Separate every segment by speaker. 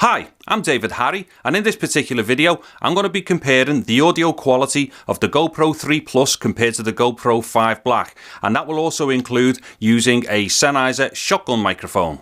Speaker 1: Hi, I'm David Harry, and in this particular video I'm going to be comparing the audio quality of the GoPro 3 Plus compared to the GoPro 5 Black, and that will also include using a Sennheiser shotgun microphone.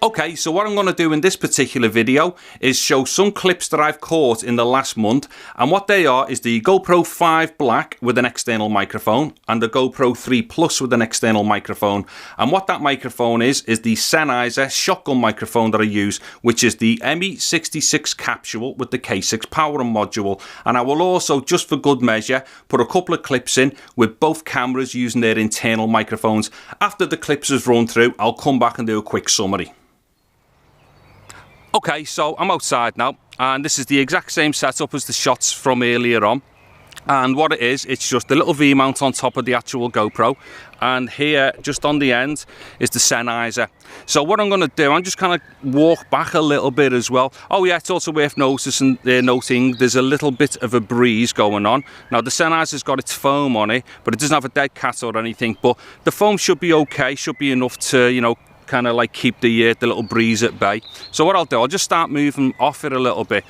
Speaker 1: Okay, so what I'm going to do in this particular video is show some clips that I've caught in the last month, and what they are is the GoPro 5 Black with an external microphone and the GoPro 3 Plus with an external microphone. And what that microphone is the Sennheiser shotgun microphone that I use, which is the ME66 capsule with the K6 power module. And I will also, just for good measure, put a couple of clips in with both cameras using their internal microphones. After the clips is run through, I'll come back and do a quick summary. Okay, so I'm outside now, and this is the exact same setup as the shots from earlier on. And what it is, it's just a little V-mount on top of the actual GoPro, and here, just on the end, is the Sennheiser. So what I'm going to do, I'm just kind of walk back a little bit as well. Oh yeah, it's also worth noting there's a little bit of a breeze going on. Now the Sennheiser's got its foam on it, but it doesn't have a dead cat or anything, but the foam should be okay, should be enough to, you know, kind of like keep the little breeze at bay. So what I'll do, I'll just start moving off it a little bit.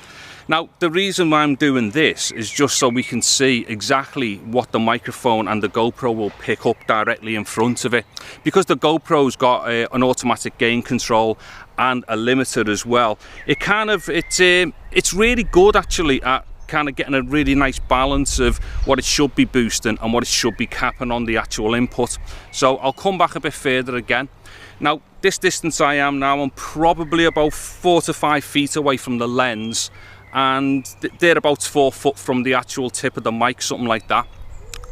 Speaker 1: Now the reason why I'm doing this is just so we can see exactly what the microphone and the GoPro will pick up directly in front of it, because the GoPro's got an automatic gain control and a limiter as well. It's really good actually at kind of getting a really nice balance of what it should be boosting and what it should be capping on the actual input. So I'll come back a bit further again. Now this distance I am now, I'm probably about 4 to 5 feet away from the lens, and they're about 4 foot from the actual tip of the mic, something like that.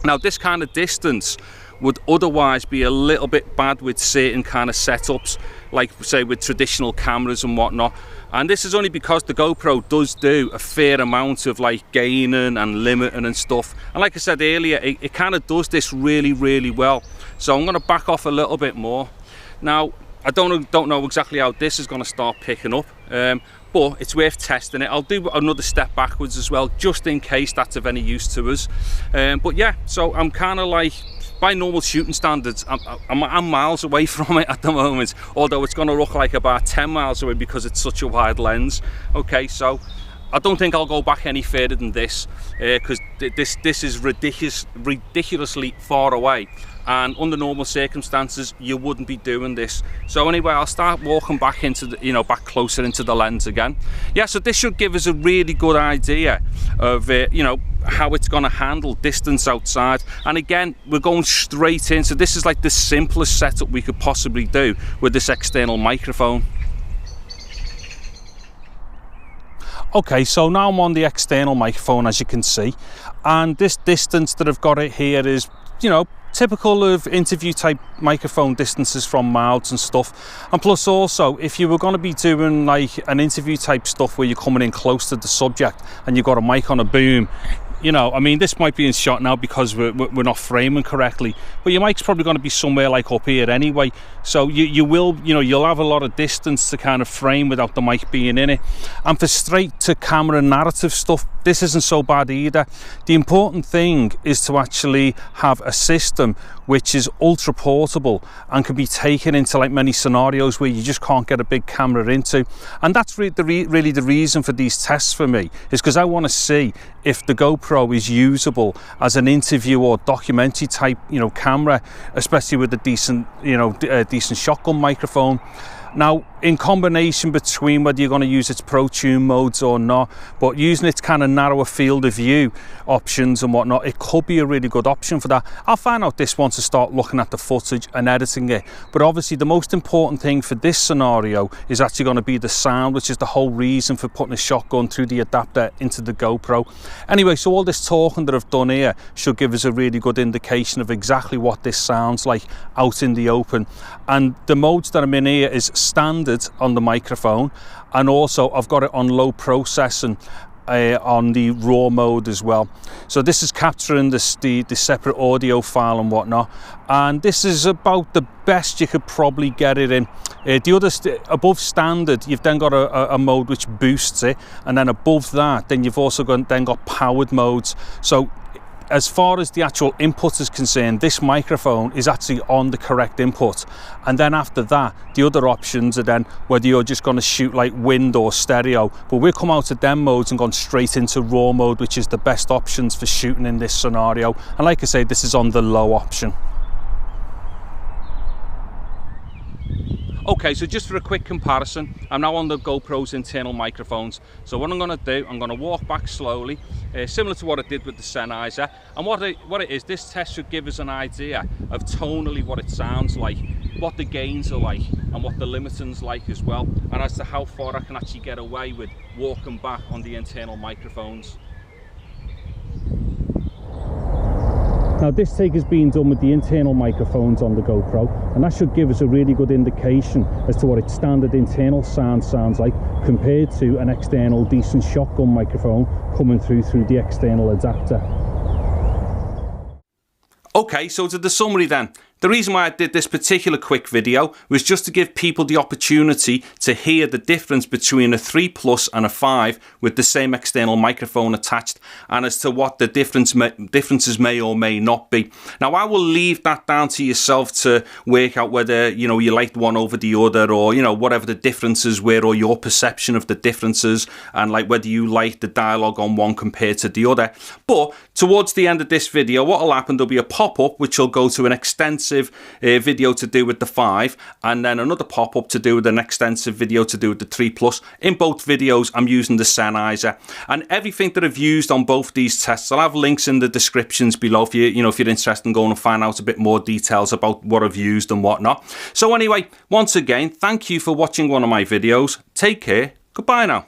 Speaker 1: Now this kind of distance would otherwise be a little bit bad with certain kind of setups, like say with traditional cameras and whatnot. And this is only because the GoPro does do a fair amount of like gaining and limiting and stuff. And like I said earlier, it kind of does this really, really well. So I'm going to back off a little bit more. Now, I don't know exactly how this is going to start picking up, but it's worth testing it. I'll do another step backwards as well, just in case that's of any use to us. But yeah, so I'm kind of like, by normal shooting standards, I'm miles away from it at the moment, although it's going to look like about 10 miles away because it's such a wide lens. Okay, so I don't think I'll go back any further than this, because this is ridiculously far away, and under normal circumstances you wouldn't be doing this. So anyway, I'll start walking back into the, back closer into the lens again. Yeah, so this should give us a really good idea of how it's going to handle distance outside. And again, we're going straight in, so this is like the simplest setup we could possibly do with this external microphone. Okay, so now I'm on the external microphone, as you can see, and this distance that I've got it here is, typical of interview type microphone distances from mouths and stuff. And plus also, if you were going to be doing like an interview type stuff where you're coming in close to the subject and you've got a mic on a boom, I mean, this might be in shot now because we're not framing correctly, but your mic's probably going to be somewhere like up here anyway, so you'll have a lot of distance to kind of frame without the mic being in it. And for straight to camera narrative stuff, this isn't so bad either. The important thing is to actually have a system which is ultra portable and can be taken into like many scenarios where you just can't get a big camera into. And that's really the reason for these tests for me, is because I want to see if the GoPro is usable as an interview or documentary type camera, especially with a decent decent shotgun microphone. Now, in combination between whether you're going to use its Pro Tune modes or not, but using its kind of narrower field of view options and whatnot, it could be a really good option for that. I'll find out this once I start looking at the footage and editing it. But obviously the most important thing for this scenario is actually going to be the sound, which is the whole reason for putting a shotgun through the adapter into the GoPro. Anyway, so all this talking that I've done here should give us a really good indication of exactly what this sounds like out in the open. And the modes that I'm in here is standard on the microphone, and also I've got it on low processing, on the raw mode as well. So this is capturing the separate audio file and whatnot, and this is about the best you could probably get it in. The other above standard, you've then got a mode which boosts it, and then above that, then you've also got powered modes. So as far as the actual input is concerned, this microphone is actually on the correct input, and then after that the other options are then whether you're just going to shoot like wind or stereo, but we'll come out of them modes and gone straight into raw mode, which is the best options for shooting in this scenario. And like I say, this is on the low option. Okay, so just for a quick comparison, I'm now on the GoPro's internal microphones. So what I'm going to do, I'm going to walk back slowly, similar to what I did with the Sennheiser. And what it is, this test should give us an idea of tonally what it sounds like, what the gains are like, and what the limiting's like as well, and as to how far I can actually get away with walking back on the internal microphones. Now this take has been done with the internal microphones on the GoPro, and that should give us a really good indication as to what its standard internal sound sounds like compared to an external decent shotgun microphone coming through the external adapter. Okay, so to the summary then. The reason why I did this particular quick video was just to give people the opportunity to hear the difference between a 3 Plus and a 5 with the same external microphone attached, and as to what the differences may or may not be. Now I will leave that down to yourself to work out whether you liked one over the other, or whatever the differences were, or your perception of the differences, and like whether you like the dialogue on one compared to the other. But towards the end of this video, what will happen, there'll be a pop-up which will go to an extensive video to do with the 5, and then another pop-up to do with an extensive video to do with the 3 Plus. In both videos I'm using the Sennheiser, and everything that I've used on both these tests, I'll have links in the descriptions below if if you're interested in going and find out a bit more details about what I've used and whatnot. So anyway, once again, thank you for watching one of my videos. Take care. Goodbye now.